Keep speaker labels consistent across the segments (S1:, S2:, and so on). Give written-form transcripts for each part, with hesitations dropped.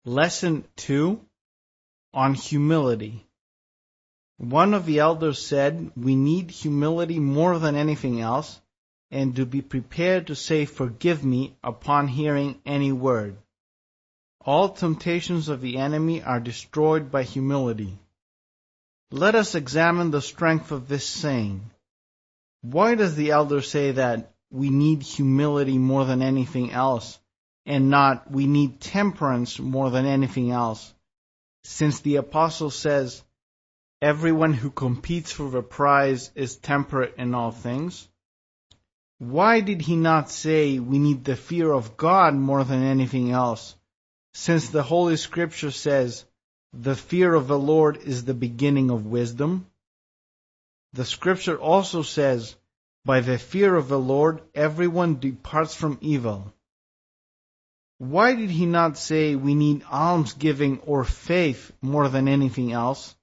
S1: Lesson 2 on humility. One of the elders said, we need humility more than anything else, and to be prepared to say, "Forgive me," upon hearing any word. All temptations of the enemy are destroyed by humility. Let us examine the strength of this saying. Why does the elder say that we need humility more than anything else, and not we need temperance more than anything else, since the apostle says, everyone who competes for the prize is temperate in all things? Why did he not say we need the fear of God more than anything else, since the Holy Scripture says, the fear of the Lord is the beginning of wisdom? The Scripture also says, by the fear of the Lord everyone departs from evil. Why did he not say we need almsgiving or faith more than anything else,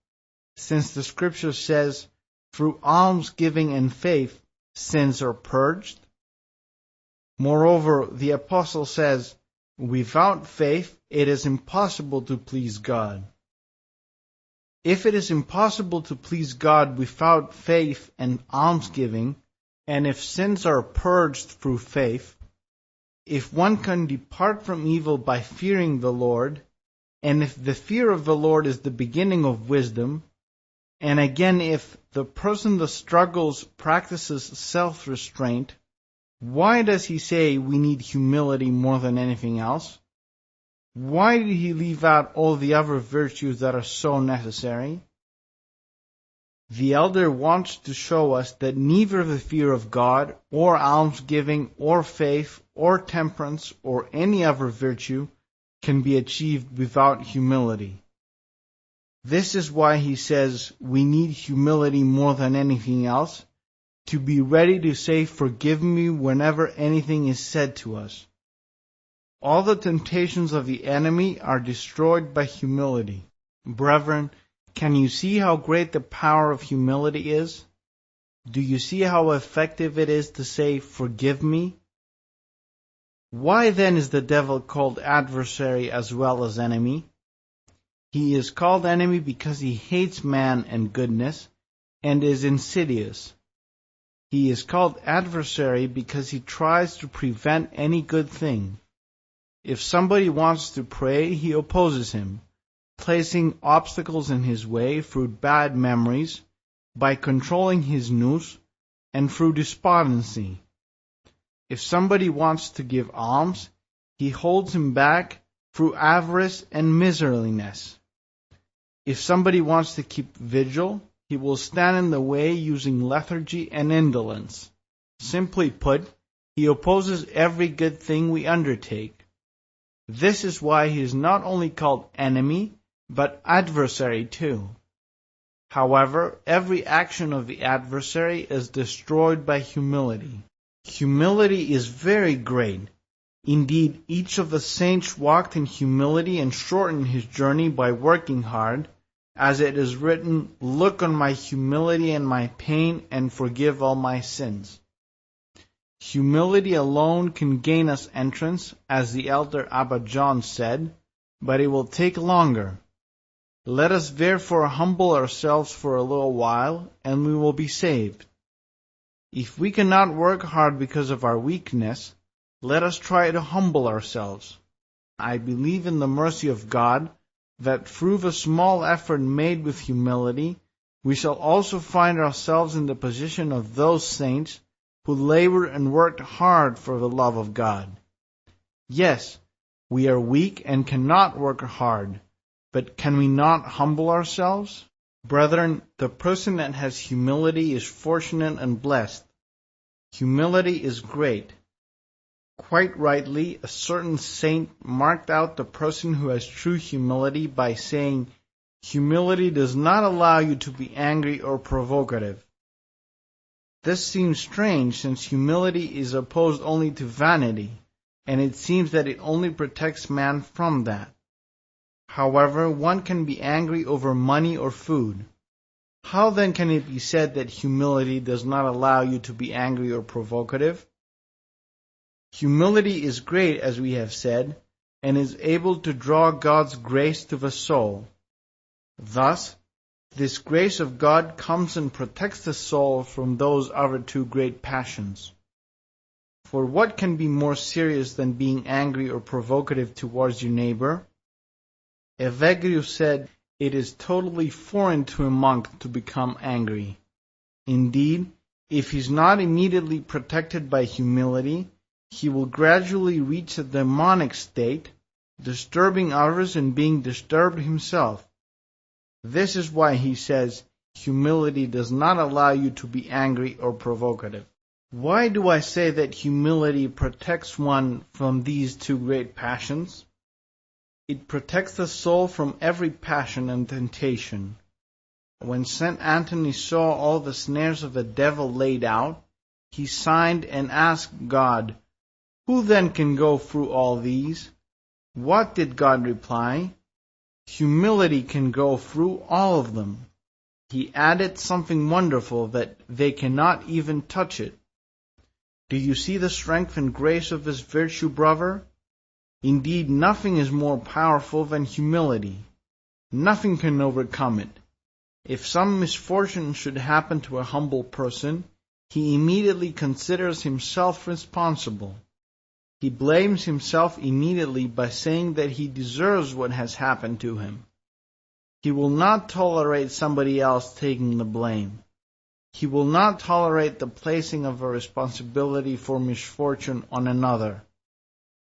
S1: since the Scripture says, through almsgiving and faith, sins are purged? Moreover, the apostle says, without faith it is impossible to please God. If it is impossible to please God without faith and almsgiving, and if sins are purged through faith, if one can depart from evil by fearing the Lord, and if the fear of the Lord is the beginning of wisdom, and again if the person that struggles practices self-restraint, why does he say we need humility more than anything else? Why did he leave out all the other virtues that are so necessary? The elder wants to show us that neither the fear of God, or almsgiving, or faith, or temperance, or any other virtue can be achieved without humility. This is why he says we need humility more than anything else, to be ready to say, "Forgive me," whenever anything is said to us. All the temptations of the enemy are destroyed by humility. Brethren, can you see how great the power of humility is? Do you see how effective it is to say, "Forgive me"? Why then is the devil called adversary as well as enemy? He is called enemy because he hates man and goodness, and is insidious. He is called adversary because he tries to prevent any good thing. If somebody wants to pray, he opposes him, placing obstacles in his way through bad memories, by controlling his nous, and through despondency. If somebody wants to give alms, he holds him back through avarice and miserliness. If somebody wants to keep vigil, he will stand in the way using lethargy and indolence. Simply put, he opposes every good thing we undertake. This is why he is not only called enemy, but adversary too. However, every action of the adversary is destroyed by humility. Humility is very great. Indeed, each of the saints walked in humility and shortened his journey by working hard, as it is written, "Look on my humility and my pain, and forgive all my sins." Humility alone can gain us entrance, as the elder Abba John said, but it will take longer. Let us therefore humble ourselves for a little while, and we will be saved. If we cannot work hard because of our weakness, let us try to humble ourselves. I believe in the mercy of God that through the small effort made with humility, we shall also find ourselves in the position of those saints who labored and worked hard for the love of God. Yes, we are weak and cannot work hard, but can we not humble ourselves? Brethren, the person that has humility is fortunate and blessed. Humility is great. Quite rightly, a certain saint marked out the person who has true humility by saying, "Humility does not allow you to be angry or provocative." This seems strange, since humility is opposed only to vanity, and it seems that it only protects man from that. However, one can be angry over money or food. How then can it be said that humility does not allow you to be angry or provocative? Humility is great, as we have said, and is able to draw God's grace to the soul. Thus, this grace of God comes and protects the soul from those other two great passions. For what can be more serious than being angry or provocative towards your neighbor? Evagrius said, "It is totally foreign to a monk to become angry." Indeed, if he is not immediately protected by humility, he will gradually reach a demonic state, disturbing others and being disturbed himself. This is why he says, humility does not allow you to be angry or provocative. Why do I say that humility protects one from these two great passions? It protects the soul from every passion and temptation. When St. Anthony saw all the snares of the devil laid out, he signed and asked God, "Who then can go through all these?" What did God reply? Humility can go through all of them. He added something wonderful, that they cannot even touch it. Do you see the strength and grace of this virtue, brother? Indeed, nothing is more powerful than humility. Nothing can overcome it. If some misfortune should happen to a humble person, he immediately considers himself responsible. He blames himself immediately by saying that he deserves what has happened to him. He will not tolerate somebody else taking the blame. He will not tolerate the placing of a responsibility for misfortune on another.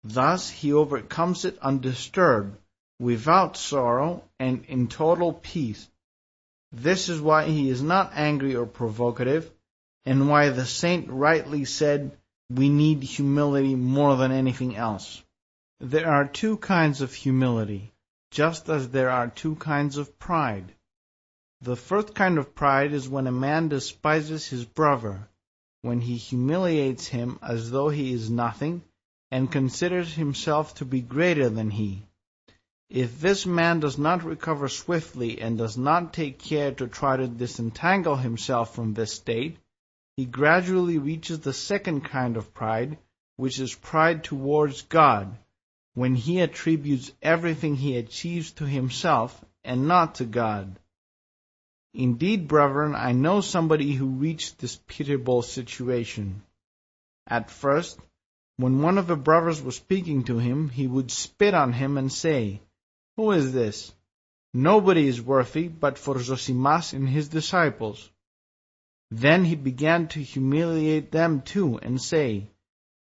S1: Thus he overcomes it undisturbed, without sorrow, and in total peace. This is why he is not angry or provocative, and why the saint rightly said, we need humility more than anything else. There are two kinds of humility, just as there are two kinds of pride. The first kind of pride is when a man despises his brother, when he humiliates him as though he is nothing, and considers himself to be greater than he. If this man does not recover swiftly and does not take care to try to disentangle himself from this state, he gradually reaches the second kind of pride, which is pride towards God, when he attributes everything he achieves to himself and not to God. Indeed, brethren, I know somebody who reached this pitiable situation. At first, when one of the brothers was speaking to him, he would spit on him and say, "Who is this? Nobody is worthy but for Zosimas and his disciples." Then he began to humiliate them too, and say,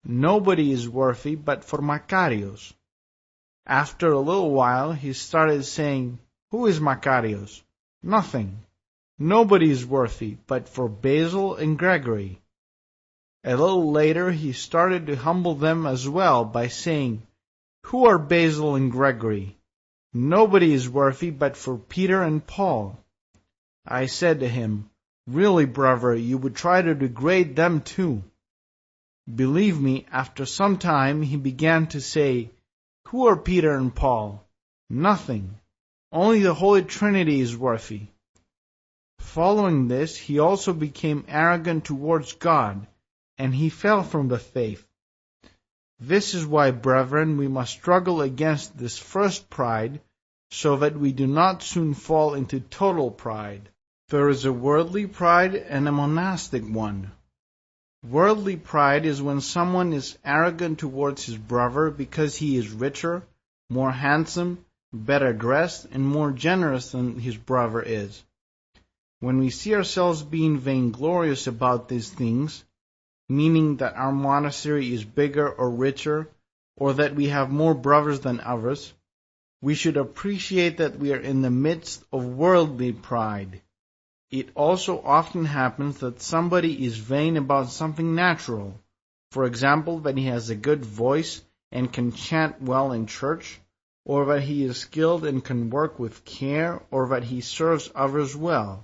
S1: "Nobody is worthy but for Macarios." After a little while, he started saying, "Who is Macarios? Nothing. Nobody is worthy but for Basil and Gregory." A little later, he started to humble them as well by saying, "Who are Basil and Gregory? Nobody is worthy but for Peter and Paul." I said to him, "Really, brother, you would try to degrade them too." Believe me, after some time he began to say, "Who are Peter and Paul? Nothing. Only the Holy Trinity is worthy." Following this, he also became arrogant towards God, and he fell from the faith. This is why, brethren, we must struggle against this first pride, so that we do not soon fall into total pride. There is a worldly pride and a monastic one. Worldly pride is when someone is arrogant towards his brother because he is richer, more handsome, better dressed, and more generous than his brother is. When we see ourselves being vainglorious about these things, meaning that our monastery is bigger or richer, or that we have more brothers than others, we should appreciate that we are in the midst of worldly pride. It also often happens that somebody is vain about something natural, for example, that he has a good voice and can chant well in church, or that he is skilled and can work with care, or that he serves others well.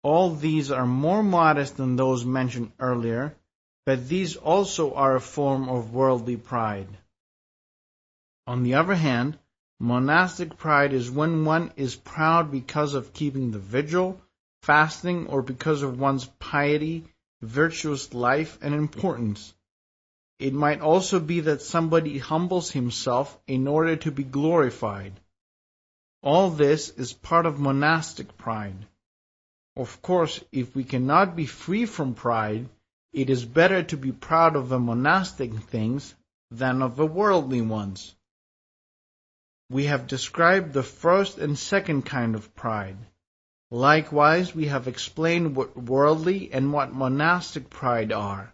S1: All these are more modest than those mentioned earlier, but these also are a form of worldly pride. On the other hand, monastic pride is when one is proud because of keeping the vigil, fasting, or because of one's piety, virtuous life, and importance. It might also be that somebody humbles himself in order to be glorified. All this is part of monastic pride. Of course, if we cannot be free from pride, it is better to be proud of the monastic things than of the worldly ones. We have described the first and second kind of pride. Likewise, we have explained what worldly and what monastic pride are.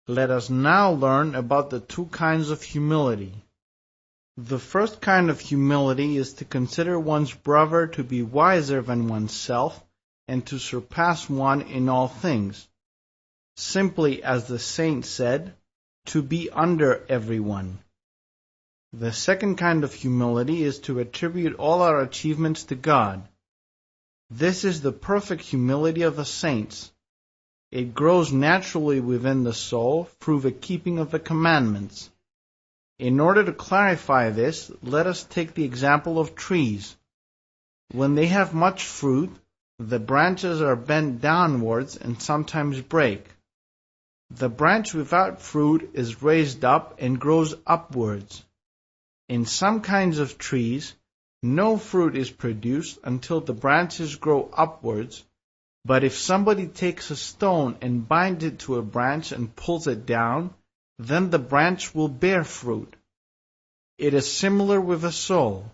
S1: Let us now learn about the two kinds of humility. The first kind of humility is to consider one's brother to be wiser than oneself and to surpass one in all things. Simply as the saint said, to be under everyone. The second kind of humility is to attribute all our achievements to God. This is the perfect humility of the saints. It grows naturally within the soul through the keeping of the commandments. In order to clarify this, let us take the example of trees. When they have much fruit, the branches are bent downwards and sometimes break. The branch without fruit is raised up and grows upwards. In some kinds of trees, no fruit is produced until the branches grow upwards, but if somebody takes a stone and binds it to a branch and pulls it down, then the branch will bear fruit. It is similar with the soul.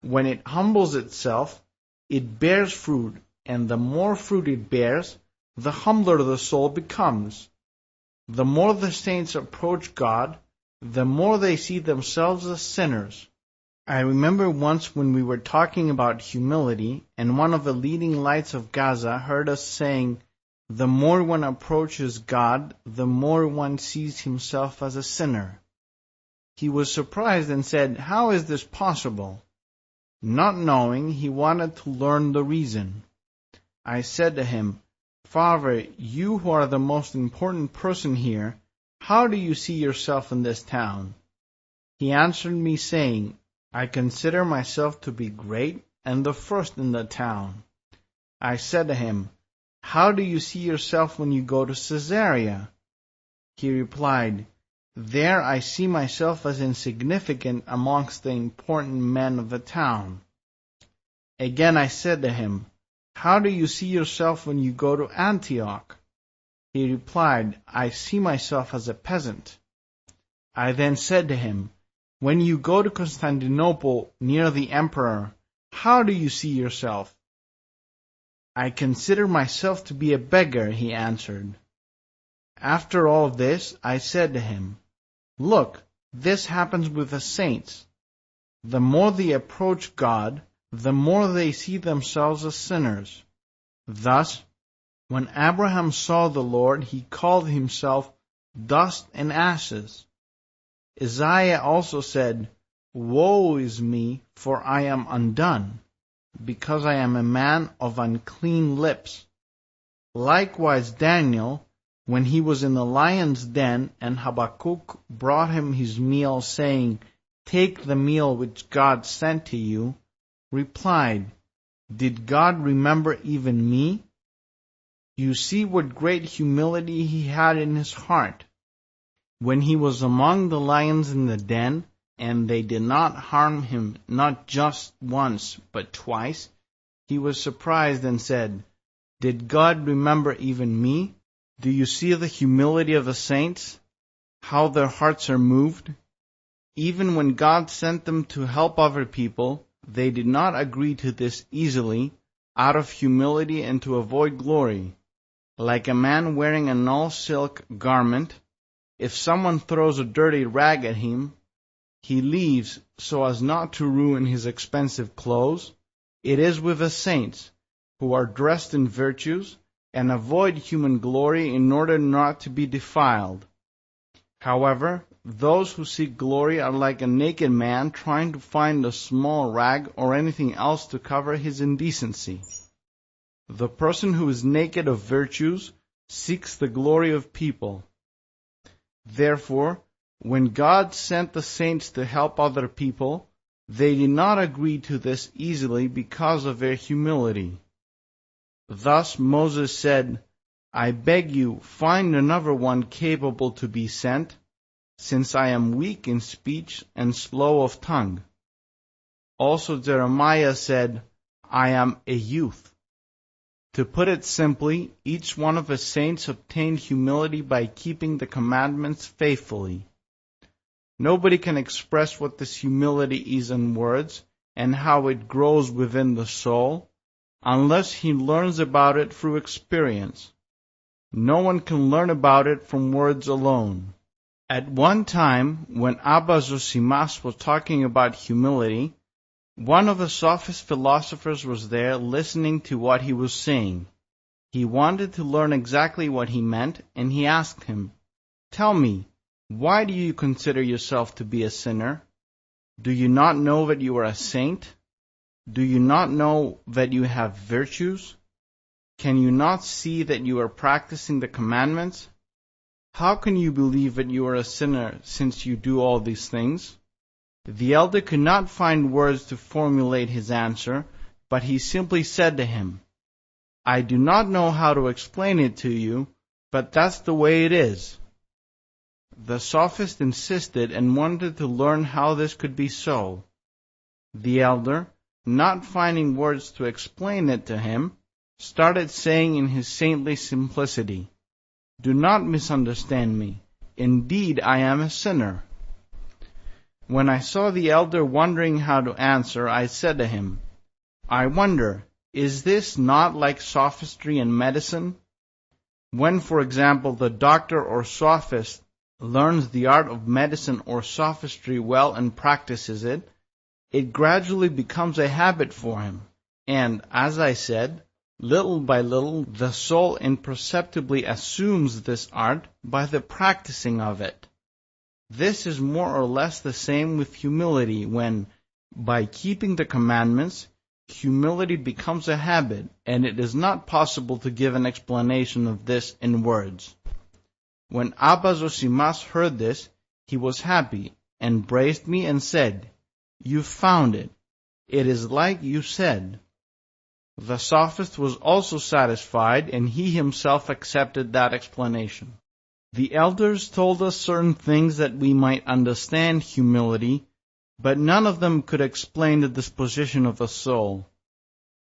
S1: When it humbles itself, it bears fruit, and the more fruit it bears, the humbler the soul becomes. The more the saints approach God, the more they see themselves as sinners. I remember once when we were talking about humility, and one of the leading lights of Gaza heard us saying, the more one approaches God, the more one sees himself as a sinner. He was surprised and said, how is this possible? Not knowing, he wanted to learn the reason. I said to him, Father, you who are the most important person here, how do you see yourself in this town? He answered me saying, I consider myself to be great and the first in the town. I said to him, how do you see yourself when you go to Caesarea? He replied, there I see myself as insignificant amongst the important men of the town. Again I said to him, how do you see yourself when you go to Antioch? He replied, I see myself as a peasant. I then said to him, when you go to Constantinople near the emperor, how do you see yourself? I consider myself to be a beggar, he answered. After all this, I said to him, look, this happens with the saints. The more they approach God, the more they see themselves as sinners. Thus, when Abraham saw the Lord, he called himself dust and ashes. Isaiah also said, woe is me, for I am undone, because I am a man of unclean lips. Likewise Daniel, when he was in the lion's den, and Habakkuk brought him his meal, saying, take the meal which God sent to you, replied, did God remember even me? You see what great humility he had in his heart. When he was among the lions in the den, and they did not harm him not just once, but twice, he was surprised and said, did God remember even me? Do you see the humility of the saints? How their hearts are moved? Even when God sent them to help other people, they did not agree to this easily, out of humility and to avoid glory. Like a man wearing a null silk garment, if someone throws a dirty rag at him, he leaves so as not to ruin his expensive clothes. It is with the saints, who are dressed in virtues, and avoid human glory in order not to be defiled. However, those who seek glory are like a naked man trying to find a small rag or anything else to cover his indecency. The person who is naked of virtues seeks the glory of people. Therefore, when God sent the saints to help other people, they did not agree to this easily because of their humility. Thus Moses said, I beg you, find another one capable to be sent. since I am weak in speech and slow of tongue. Also Jeremiah said, I am a youth. To put it simply, each one of the saints obtained humility by keeping the commandments faithfully. Nobody can express what this humility is in words and how it grows within the soul unless he learns about it through experience. No one can learn about it from words alone. At one time, when Abba Zosimas was talking about humility, one of the sophist philosophers was there listening to what he was saying. He wanted to learn exactly what he meant, and he asked him, Tell me, why do you consider yourself to be a sinner? Do you not know that you are a saint? Do you not know that you have virtues? Can you not see that you are practicing the commandments? How can you believe that you are a sinner since you do all these things? The elder could not find words to formulate his answer, but he simply said to him, I do not know how to explain it to you, but that's the way it is. The sophist insisted and wanted to learn how this could be so. The elder, not finding words to explain it to him, started saying in his saintly simplicity, Do not misunderstand me. Indeed, I am a sinner. When I saw the elder wondering how to answer, I said to him, I wonder, is this not like sophistry and medicine? When, for example, the doctor or sophist learns the art of medicine or sophistry well and practices it, it gradually becomes a habit for him. And, as I said, little by little the soul imperceptibly assumes this art by the practicing of it. This is more or less the same with humility when, by keeping the commandments, humility becomes a habit, and it is not possible to give an explanation of this in words. When Abba Zosimas heard this, he was happy, and praised me and said, You found it. It is like you said. The sophist was also satisfied, and he himself accepted that explanation. The elders told us certain things that we might understand humility, but none of them could explain the disposition of the soul.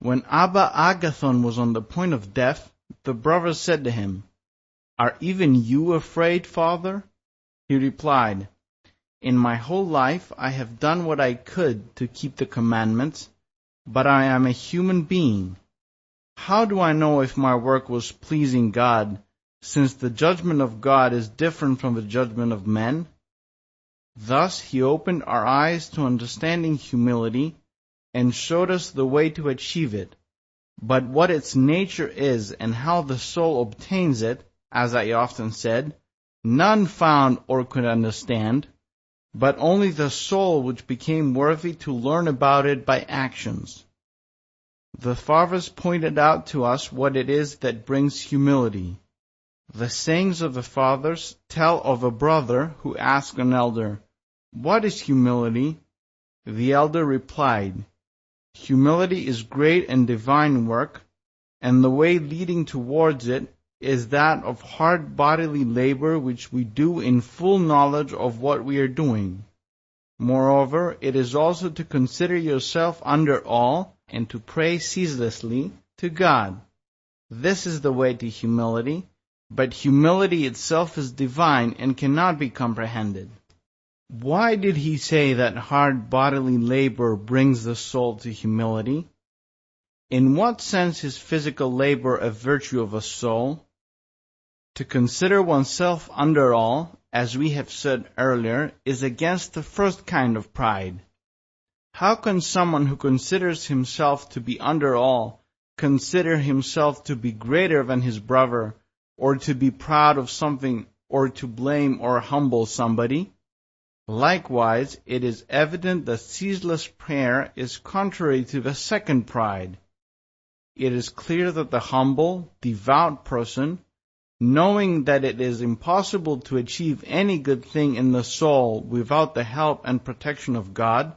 S1: When Abba Agathon was on the point of death, the brothers said to him, Are even you afraid, Father? He replied, In my whole life I have done what I could to keep the commandments, but I am a human being. How do I know if my work was pleasing God, since the judgment of God is different from the judgment of men? Thus he opened our eyes to understanding humility and showed us the way to achieve it. But what its nature is and how the soul obtains it, as I often said, none found or could understand, but only the soul which became worthy to learn about it by actions. The fathers pointed out to us what it is that brings humility. The sayings of the fathers tell of a brother who asked an elder, What is humility? The elder replied, Humility is great and divine work, and the way leading towards it is that of hard bodily labor which we do in full knowledge of what we are doing. Moreover, it is also to consider yourself under all and to pray ceaselessly to God. This is the way to humility, but humility itself is divine and cannot be comprehended. Why did he say that hard bodily labor brings the soul to humility? In what sense is physical labor a virtue of a soul? To consider oneself under all, as we have said earlier, is against the first kind of pride. How can someone who considers himself to be under all consider himself to be greater than his brother, or to be proud of something, or to blame or humble somebody? Likewise, it is evident that ceaseless prayer is contrary to the second pride. It is clear that the humble, devout person, knowing that it is impossible to achieve any good thing in the soul without the help and protection of God,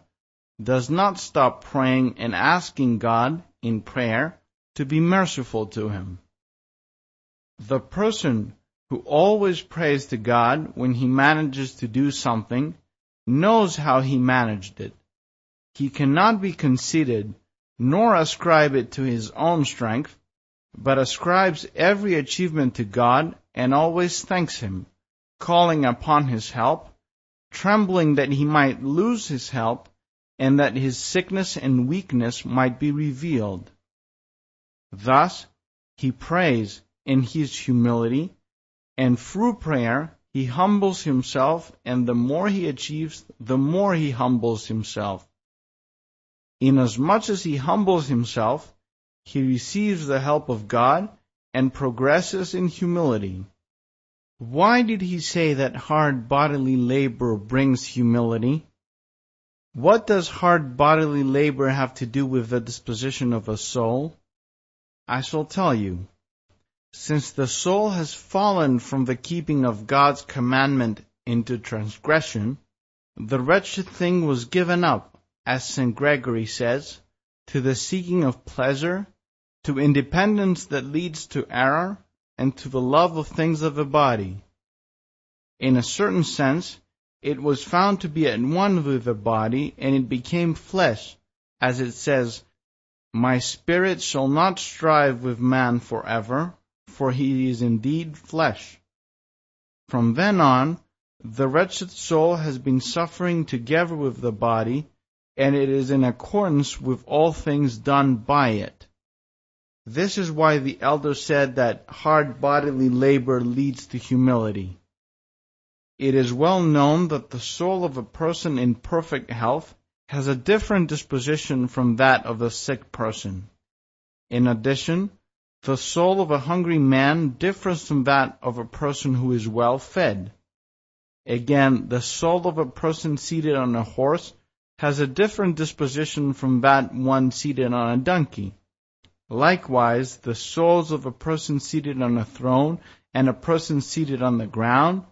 S1: does not stop praying and asking God, in prayer, to be merciful to him. The person who always prays to God when he manages to do something, knows how he managed it. He cannot be conceited, nor ascribe it to his own strength, but ascribes every achievement to God and always thanks him, calling upon his help, trembling that he might lose his help, and that his sickness and weakness might be revealed. Thus, he prays in his humility, and through prayer he humbles himself, and the more he achieves, the more he humbles himself. Inasmuch as he humbles himself, he receives the help of God and progresses in humility. Why did he say that hard bodily labor brings humility? What does hard bodily labor have to do with the disposition of a soul? I shall tell you. Since the soul has fallen from the keeping of God's commandment into transgression, the wretched thing was given up, as St. Gregory says, to the seeking of pleasure, to independence that leads to error, and to the love of things of the body. In a certain sense, it was found to be at one with the body, and it became flesh, as it says, "My spirit shall not strive with man forever, for he is indeed flesh." From then on, the wretched soul has been suffering together with the body, and it is in accordance with all things done by it. This is why the elder said that hard bodily labor leads to humility. It is well known that the soul of a person in perfect health has a different disposition from that of a sick person. In addition, the soul of a hungry man differs from that of a person who is well fed. Again, the soul of a person seated on a horse has a different disposition from that one seated on a donkey. Likewise, the souls of a person seated on a throne and a person seated on the ground,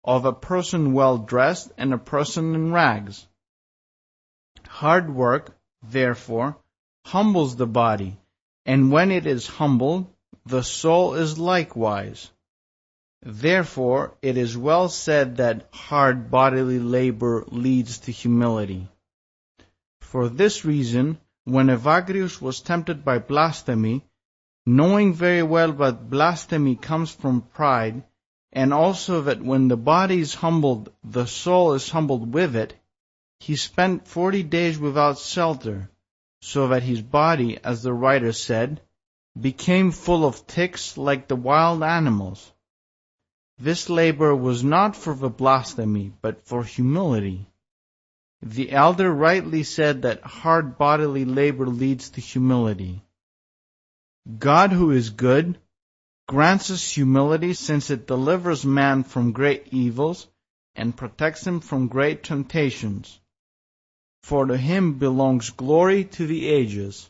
S1: of a person well dressed and a person in rags. Hard work, therefore, humbles the body, and when it is humbled, the soul is likewise. Therefore, it is well said that hard bodily labor leads to humility. For this reason, when Evagrius was tempted by blasphemy, knowing very well that blasphemy comes from pride, and also that when the body is humbled, the soul is humbled with it, he spent 40 days without shelter, so that his body, as the writer said, became full of ticks like the wild animals. This labor was not for the blasphemy, but for humility. The elder rightly said that hard bodily labor leads to humility. God, who is good, grants us humility, since it delivers man from great evils and protects him from great temptations. For to him belongs glory to the ages.